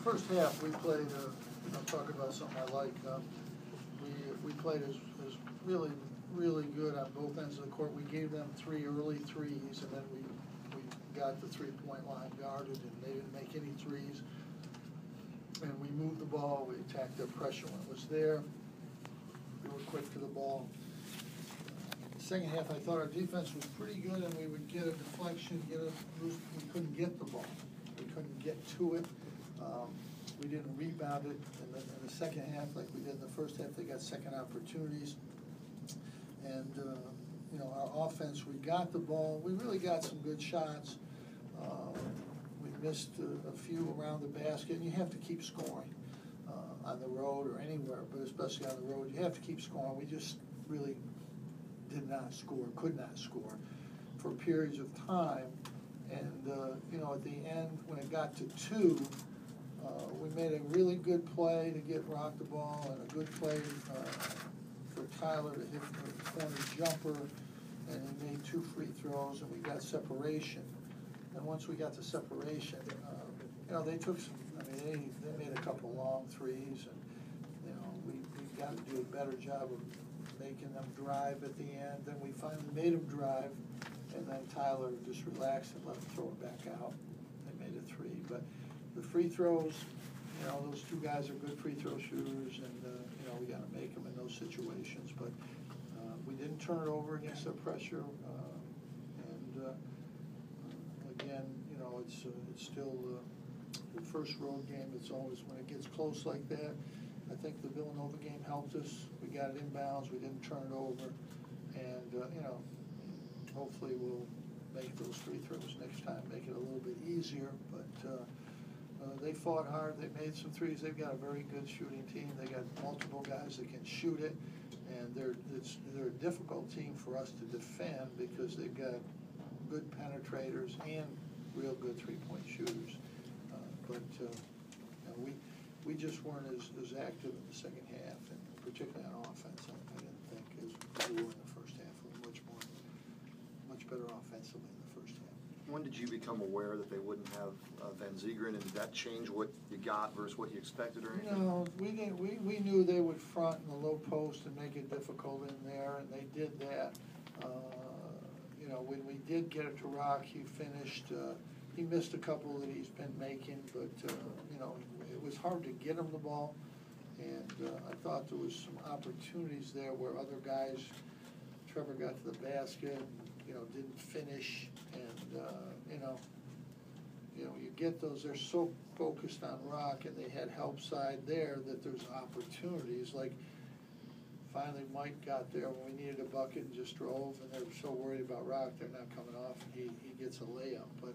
first half, we played, I'll talk about something I like. We played as really, really good on both ends of the court. We gave them 3 early threes, and then we got the 3-point line guarded, and they didn't make any threes. And we moved the ball, we attacked their pressure when it was there. We were quick to the ball. Second half, I thought our defense was pretty good, and we would get a deflection, we couldn't get the ball. We couldn't get to it. We didn't rebound it in the second half like we did in the first half. They got second opportunities. And, our offense, we got the ball. We really got some good shots. We missed a few around the basket, and you have to keep scoring on the road or anywhere, but especially on the road. You have to keep scoring. We just really did not score, could not score for periods of time. And, at the end, when it got to 2, we made a really good play to get Rock the ball and a good play for Tyler to hit the corner jumper, and he made 2 free throws, and we got separation. And once we got to separation, they took some, they made a couple long threes, and, we got to do a better job of making them drive at the end. Then we finally made them drive, and then Tyler just relaxed and let them throw it back out. They made a 3. But the free throws, those 2 guys are good free throw shooters, and, we got to make them in those situations. But we didn't turn it over against their pressure. Again, it's still the first road game. It's always when it gets close like that. I think the Villanova game helped us. We got it inbounds. We didn't turn it over. And, hopefully we'll make those free throws next time, make it a little bit easier. But they fought hard. They made some threes. They've got a very good shooting team. They got multiple guys that can shoot it. And they're a difficult team for us to defend because they've got good penetrators and real good 3-point shooters. We just weren't as active in the second half, and particularly on offense. I didn't think as we were in the first half. We were much better offensively in the first half. When did you become aware that they wouldn't have Van Zegeren, and did that change what you got versus what you expected or anything? No, we didn't. We knew they would front in the low post and make it difficult in there, and they did that. When we did get it to Rock, he finished. He missed a couple that he's been making, but it was hard to get him the ball, and I thought there was some opportunities there where other guys. Trevor got to the basket, didn't finish, and you get those. They're so focused on Rock, and they had help side there that there's opportunities like. Finally, Mike got there when we needed a bucket and just drove, and they were so worried about Rock, they're not coming off, and he gets a layup. But,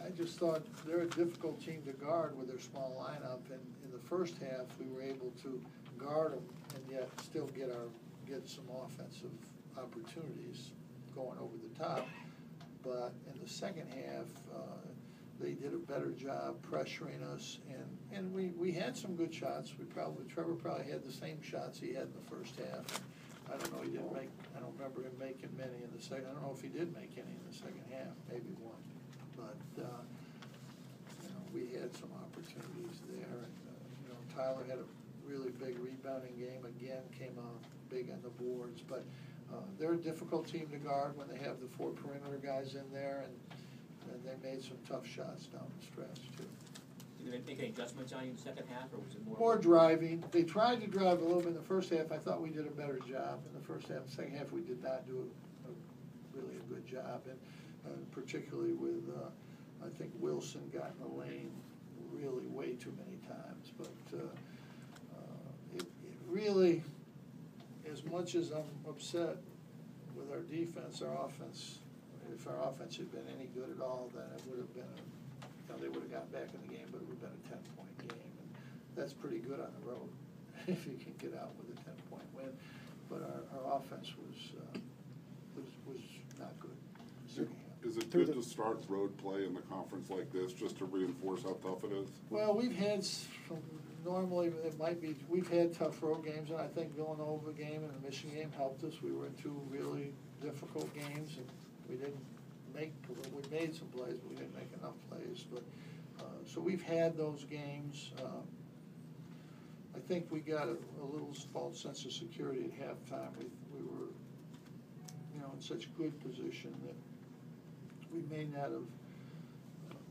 I just thought they're a difficult team to guard with their small lineup, and in the first half, we were able to guard them and yet still get some offensive opportunities going over the top. But in the second half, they did a better job pressuring us, and we had some good shots. Trevor probably had the same shots he had in the first half. I don't know, I don't remember him making many in the second. I don't know if he did make any in the second half, maybe one. But, we had some opportunities there. And, Tyler had a really big rebounding game, again, came out big on the boards. But they're a difficult team to guard when they have the 4 perimeter guys in there, and they made some tough shots down the stretch, too. Did they make any adjustments on you in the second half, or was it more? More driving. They tried to drive a little bit in the first half. I thought we did a better job in the first half. The second half, we did not do really a good job, and particularly with, I think Wilson got in the lane really way too many times. But it really, as much as I'm upset with our defense, our offense, if our offense had been any good at all, then it would have been, they would have gotten back in the game, but it would have been a 10-point game. And that's pretty good on the road if you can get out with a 10-point win. But our offense was not good. Is it good to start road play in the conference like this just to reinforce how tough it is? Well, we've had normally it might be we've had tough road games, and I think Villanova game and the Michigan game helped us. We were in 2 really difficult games, and we didn't make. We made some plays, but we didn't make enough plays. But So we've had those games. I think we got a little false sense of security at halftime. We were, you know, in such good position that we may not have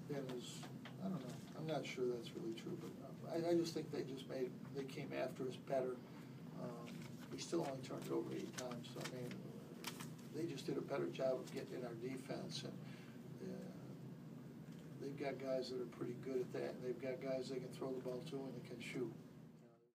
been as, I don't know, I'm not sure that's really true, but I just think they came after us better. We still only turned it over 8 times, so I mean, they just did a better job of getting in our defense, and they've got guys that are pretty good at that, and they've got guys they can throw the ball to and they can shoot.